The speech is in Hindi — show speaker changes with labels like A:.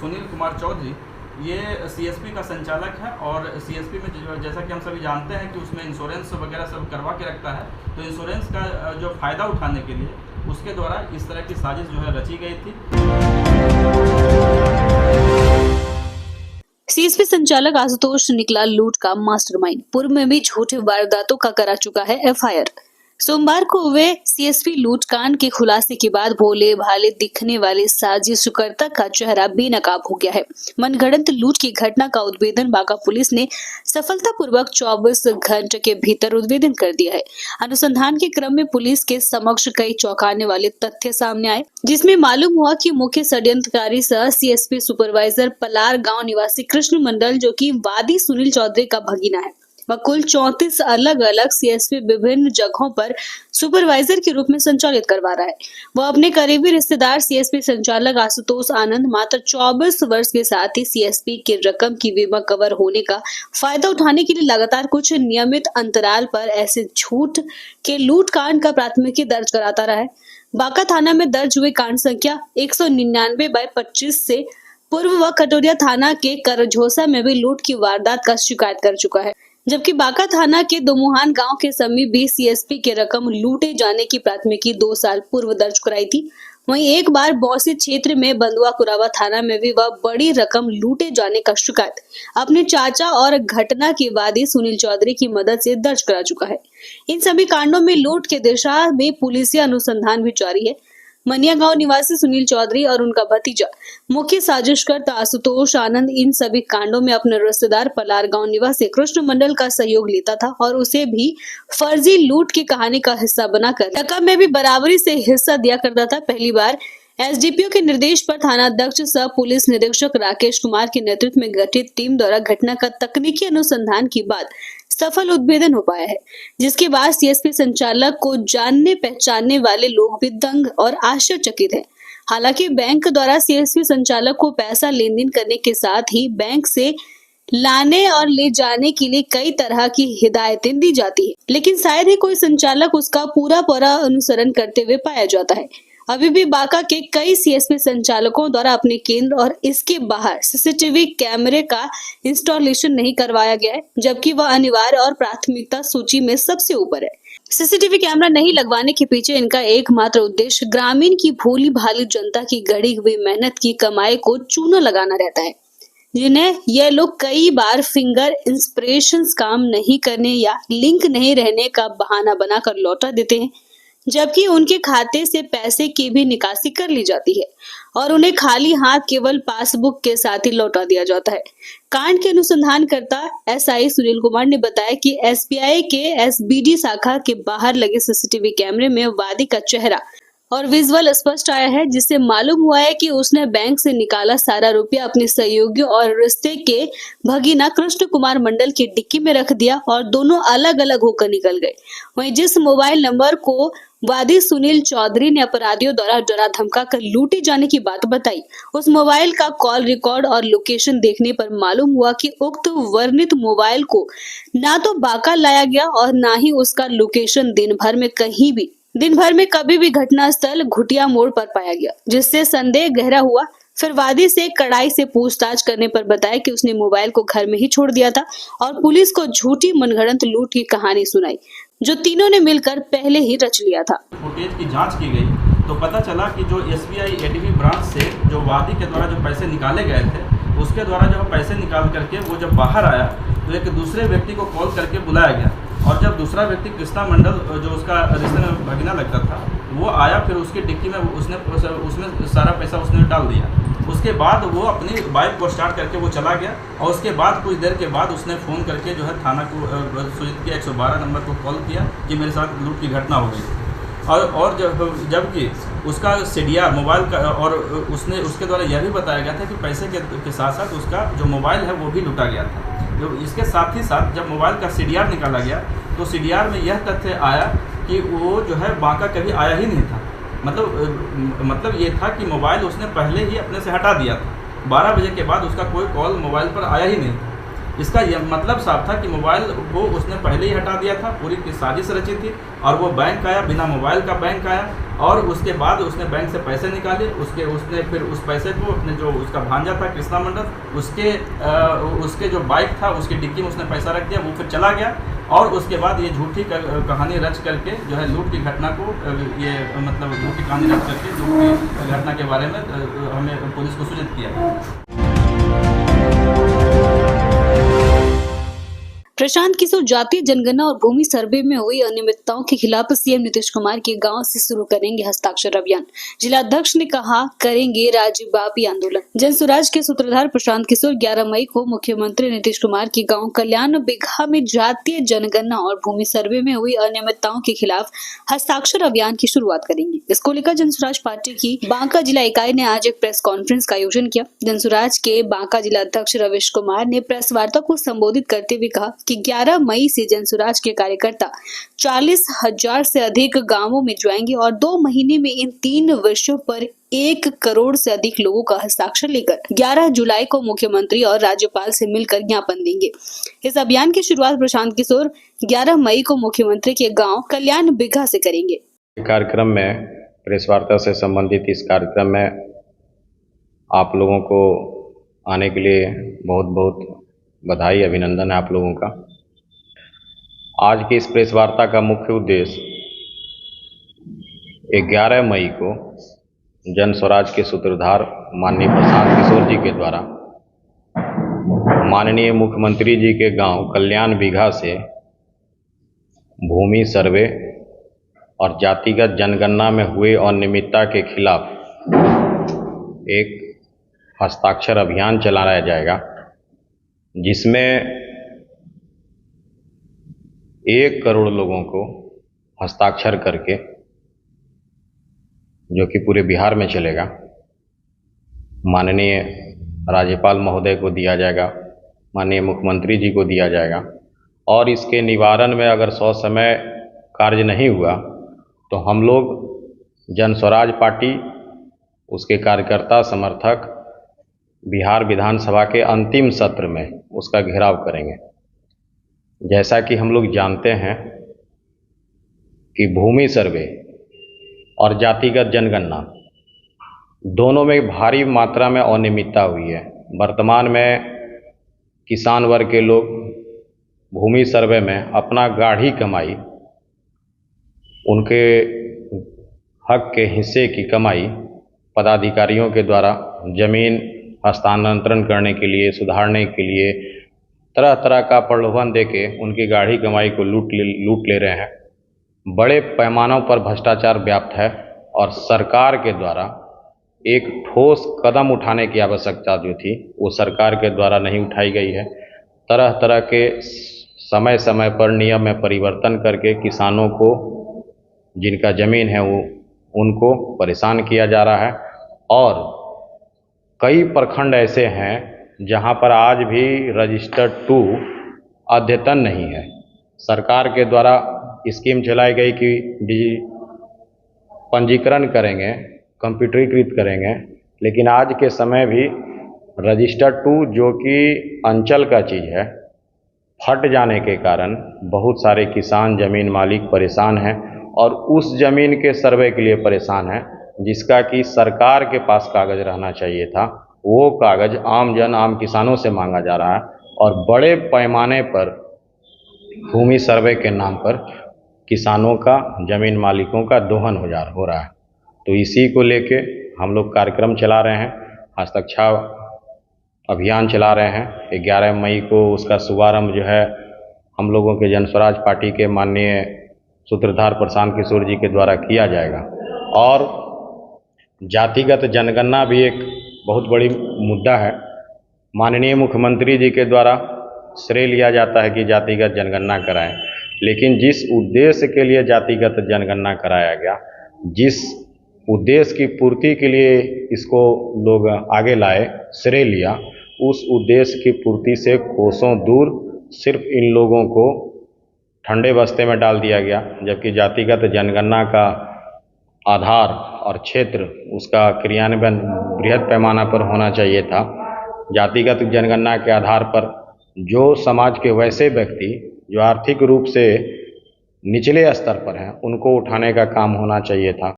A: सुनील कुमार चौधरी ये सीएसपी का संचालक है और सीएसपी में जैसा कि हम सभी जानते हैं कि उसमें इंश्योरेंस वगैरह सब करवा के रखता है। तो इंश्योरेंस का जो फ़ायदा उठाने के लिए उसके द्वारा इस तरह की साजिश जो है रची गई थी।
B: सीएसपी संचालक आशुतोष निकला लूट का मास्टरमाइंड। पूर्व में भी झूठे वारदातों का करा चुका है एफआईआर। सोमवार को वे सीएसपी लूटकांड के खुलासे के बाद भोले भाले दिखने वाले साजिशकर्ता का चेहरा बेनकाब हो गया है। मनगढ़ंत लूट की घटना का उद्भेदन बांका पुलिस ने सफलतापूर्वक 24 घंटे के भीतर उद्भेदन कर दिया है। अनुसंधान के क्रम में पुलिस के समक्ष कई चौंकाने वाले तथ्य सामने आए, जिसमें मालूम हुआ कि मुख्य षड्यंत्रकारी सह सीएसपी सुपरवाइजर पलार गांव निवासी कृष्ण मंडल, जो कि वादी सुनील चौधरी का भगीना है, वह कुल 34 अलग अलग सीएसपी विभिन्न जगहों पर सुपरवाइजर के रूप में संचालित करवा रहा है। वह अपने करीबी रिश्तेदार सीएसपी संचालक आशुतोष आनंद मात्र 24 वर्ष के साथ ही सीएसपी की रकम की बीमा कवर होने का फायदा उठाने के लिए लगातार कुछ नियमित अंतराल पर ऐसे झूठ के लूटकांड का प्राथमिकी दर्ज कराता रहा है। बांका थाना में दर्ज हुए कांड संख्या 199/25 से पूर्व वह कटोरिया थाना के करझोसा में भी लूट की वारदात का शिकायत कर चुका है, जबकि बांका थाना के दोमुहान गांव के समीप भी सीएसपी के रकम लूटे जाने की प्राथमिकी 2 साल पूर्व दर्ज कराई थी। वहीं एक बार बौसी क्षेत्र में बंदुआ कुरावा थाना में भी वह बड़ी रकम लूटे जाने का शिकायत अपने चाचा और घटना की वादी सुनील चौधरी की मदद से दर्ज करा चुका है। इन सभी कांडों में लूट के दिशा में पुलिसिया अनुसंधान भी जारी है। मनिया गांव निवासी सुनील चौधरी और उनका भतीजा मुख्य साजिशकर्ता आशुतोष आनंद इन सभी कांडों में अपने रिश्तेदार पलार गांव निवासी कृष्ण मंडल का सहयोग लेता था और उसे भी फर्जी लूट की कहानी का हिस्सा बनाकर रकम में भी बराबरी से हिस्सा दिया करता था। पहली बार एसडीपीओ के निर्देश पर थानाध्यक्ष सह पुलिस निरीक्षक राकेश कुमार के नेतृत्व में गठित टीम द्वारा घटना का तकनीकी अनुसंधान के बाद सफल उद्भेदन हो पाया है, जिसके बाद सीएसपी संचालक को जानने पहचानने वाले लोग भी दंग और आश्चर्यचकित हैं। हालांकि बैंक द्वारा सीएसपी संचालक को पैसा लेन देन करने के साथ ही बैंक से लाने और ले जाने के लिए कई तरह की हिदायतें दी जाती है, लेकिन शायद ही कोई संचालक उसका पूरा अनुसरण करते हुए पाया जाता है। अभी भी बांका के कई सीएसपी संचालकों द्वारा अपने केंद्र और इसके बाहर सीसीटीवी कैमरे का इंस्टॉलेशन नहीं करवाया गया है, जबकि वह अनिवार्य और प्राथमिकता सूची में सबसे ऊपर है। सीसीटीवी कैमरा नहीं लगवाने के पीछे इनका एकमात्र उद्देश्य ग्रामीण की भोली भाली जनता की गढ़ी हुई मेहनत की कमाई को चूना लगाना रहता है, जिन्हें यह लोग कई बार फिंगर इंस्पिरेशंस काम नहीं करने या लिंक नहीं रहने का बहाना बनाकर लौटा देते हैं, जबकि उनके खाते से पैसे की भी निकासी कर ली जाती है और उन्हें खाली हाथ केवल पासबुक के साथ ही लौटा दिया जाता है। कांड के अनुसंधानकर्ता एसआई सुनील कुमार ने बताया कि एसबीआई के एसबीडी शाखा के बाहर लगे सीसीटीवी कैमरे में वादी का चेहरा और विजुअल स्पष्ट आया है, जिससे मालूम हुआ है कि उसने बैंक से निकाला सारा रुपया अपने सहयोगियों और रिश्ते के भगीना कृष्ण कुमार मंडल की डिक्की में रख दिया और दोनों अलग अलग होकर निकल गए। वहीं जिस मोबाइल नंबर को वादी सुनील चौधरी ने अपराधियों द्वारा डरा धमका कर लूटे जाने की बात बताई, उस मोबाइल का कॉल रिकॉर्ड और लोकेशन देखने पर मालूम हुआ कि उक्त वर्णित मोबाइल को ना तो बांका लाया गया और ना ही उसका लोकेशन दिन भर में कभी भी घटनास्थल घुटिया मोड़ पर पाया गया, जिससे संदेह गहरा हुआ। फिर वादी से कड़ाई से पूछताछ करने पर बताया कि उसने मोबाइल को घर में ही छोड़ दिया था और पुलिस को झूठी मनगढ़ंत लूट की कहानी सुनाई, जो तीनों ने मिलकर पहले ही रच लिया था।
A: फुटेज की जांच की गई तो पता चला कि जो एसबीआई एडीबी ब्रांच से जो वादी के द्वारा जो पैसे निकाले गए थे, उसके द्वारा जब पैसे निकाल करके वो जब बाहर आया तो एक दूसरे व्यक्ति को कॉल करके बुलाया गया और जब दूसरा व्यक्ति कृष्णा मंडल जो उसका रिश्ते में भगीना लगता था वो आया, फिर उसकी डिक्की में उसमें सारा पैसा उसने डाल दिया। उसके बाद वो अपनी बाइक को स्टार्ट करके वो चला गया और उसके बाद कुछ देर के बाद उसने फ़ोन करके जो है थाना को सूचित किया, 112 नंबर को कॉल किया कि मेरे साथ लूट की घटना हो गई। और जबकि उसका सीडीआर मोबाइल का और उसने उसके द्वारा यह भी बताया गया था कि पैसे के साथ साथ उसका जो मोबाइल है वो भी लूटा गया था। जो इसके साथ ही साथ जब मोबाइल का सीडीआर निकाला गया तो सीडीआर में यह तथ्य आया कि वो जो है बांका कभी आया ही नहीं था। मतलब ये था कि मोबाइल उसने पहले ही अपने से हटा दिया था। 12 बजे के बाद उसका कोई कॉल मोबाइल पर आया ही नहीं था। इसका यह मतलब साफ था कि मोबाइल वो उसने पहले ही हटा दिया था, पूरी की साजिश रची थी और वो बैंक आया, बिना मोबाइल का बैंक आया और उसके बाद उसने बैंक से पैसे निकाले, उसने फिर उस पैसे को अपने जो उसका भांजा था कृष्णा मंडल, उसके जो बाइक था उसकी डिक्की में उसने पैसा रख दिया, वो फिर चला गया। और उसके बाद ये झूठी कहानी रच करके जो है लूट की घटना को ये मतलब झूठी कहानी रच करके लूट की घटना के बारे में हमें पुलिस को सूचित किया।
B: प्रशांत किशोर जातीय जनगणना और भूमि सर्वे में हुई अनियमितताओं के खिलाफ सीएम नीतीश कुमार के गांव से शुरू करेंगे हस्ताक्षर अभियान। जिलाध्यक्ष ने कहा, करेंगे राज्यव्यापी आंदोलन। जन स्वराज के सूत्रधार प्रशांत किशोर 11 मई को मुख्यमंत्री नीतीश कुमार के गांव कल्याण बिघा में जातीय जनगणना और भूमि सर्वे में हुई अनियमितताओं के खिलाफ हस्ताक्षर अभियान की शुरुआत करेंगे। इसको लेकर जन स्वराज पार्टी की बांका जिला इकाई ने आज एक प्रेस कॉन्फ्रेंस का आयोजन किया। जन स्वराज के बांका जिलाध्यक्ष रविश कुमार ने प्रेस वार्ता को संबोधित करते हुए कहा कि 11 मई से जन स्वराज के कार्यकर्ता 40,000 से अधिक गांवों में जाएंगे और 2 महीने में इन 3 वर्षों पर 1 करोड़ से अधिक लोगों का हस्ताक्षर लेकर 11 जुलाई को मुख्यमंत्री और राज्यपाल से मिलकर ज्ञापन देंगे। इस अभियान की शुरुआत प्रशांत किशोर 11 मई को मुख्यमंत्री के गांव कल्याण बिघा से करेंगे।
C: कार्यक्रम में प्रेस वार्ता से संबंधित इस कार्यक्रम में आप लोगों को आने के लिए बहुत बहुत बधाई, अभिनंदन है आप लोगों का। आज की इस प्रेस वार्ता का मुख्य उद्देश्य 11 मई को जन स्वराज के सूत्रधार माननीय प्रशांत किशोर जी के द्वारा माननीय मुख्यमंत्री जी के गांव कल्याण बिघा से भूमि सर्वे और जातिगत जनगणना में हुए अनियमितता के खिलाफ एक हस्ताक्षर अभियान चलाया जाएगा, जिसमें 1 करोड़ लोगों को हस्ताक्षर करके, जो कि पूरे बिहार में चलेगा, माननीय राज्यपाल महोदय को दिया जाएगा, माननीय मुख्यमंत्री जी को दिया जाएगा। और इसके निवारण में अगर ससमय कार्य नहीं हुआ तो हम लोग जन स्वराज पार्टी, उसके कार्यकर्ता समर्थक बिहार विधानसभा के अंतिम सत्र में उसका घेराव करेंगे। जैसा कि हम लोग जानते हैं कि भूमि सर्वे और जातिगत जनगणना दोनों में भारी मात्रा में अनियमितता हुई है। वर्तमान में किसान वर्ग के लोग भूमि सर्वे में अपना गाढ़ी कमाई, उनके हक के हिस्से की कमाई पदाधिकारियों के द्वारा जमीन हस्तांतरण करने के लिए, सुधारने के लिए तरह तरह का प्रलोभन देके उनकी गाढ़ी कमाई को लूट ले रहे हैं। बड़े पैमानों पर भ्रष्टाचार व्याप्त है और सरकार के द्वारा एक ठोस कदम उठाने की आवश्यकता जो थी वो सरकार के द्वारा नहीं उठाई गई है। तरह तरह के समय समय पर नियम में परिवर्तन करके किसानों को, जिनका ज़मीन है वो, उनको परेशान किया जा रहा है। और कई प्रखंड ऐसे हैं जहां पर आज भी रजिस्टर 2 अद्यतन नहीं है। सरकार के द्वारा स्कीम चलाई गई कि पंजीकरण करेंगे, कंप्यूटरीकृत करेंगे, लेकिन आज के समय भी रजिस्टर 2 जो कि अंचल का चीज़ है, फट जाने के कारण बहुत सारे किसान, ज़मीन मालिक परेशान हैं और उस ज़मीन के सर्वे के लिए परेशान हैं, जिसका कि सरकार के पास कागज़ रहना चाहिए था। वो कागज़ आम किसानों से मांगा जा रहा है और बड़े पैमाने पर भूमि सर्वे के नाम पर किसानों का, ज़मीन मालिकों का दोहन हो रहा है। तो इसी को लेके हम लोग कार्यक्रम चला रहे हैं, हस्ताक्षर अभियान चला रहे हैं। 11 मई को उसका शुभारंभ जो है हम लोगों के जन स्वराज पार्टी के माननीय सूत्रधार प्रशांत किशोर जी के द्वारा किया जाएगा। और जातिगत जनगणना भी एक बहुत बड़ी मुद्दा है। माननीय मुख्यमंत्री जी के द्वारा श्रेय लिया जाता है कि जातिगत जनगणना कराएं, लेकिन जिस उद्देश्य के लिए जातिगत जनगणना कराया गया, जिस उद्देश्य की पूर्ति के लिए इसको लोग आगे लाए, श्रेय लिया, उस उद्देश्य की पूर्ति से कोसों दूर सिर्फ इन लोगों को ठंडे बस्ते में डाल दिया गया। जबकि जातिगत जनगणना का आधार और क्षेत्र, उसका क्रियान्वयन बृहद पैमाना पर होना चाहिए था। जातिगत जनगणना के आधार पर जो समाज के वैसे व्यक्ति जो आर्थिक रूप से निचले स्तर पर हैं, उनको उठाने का काम होना चाहिए था।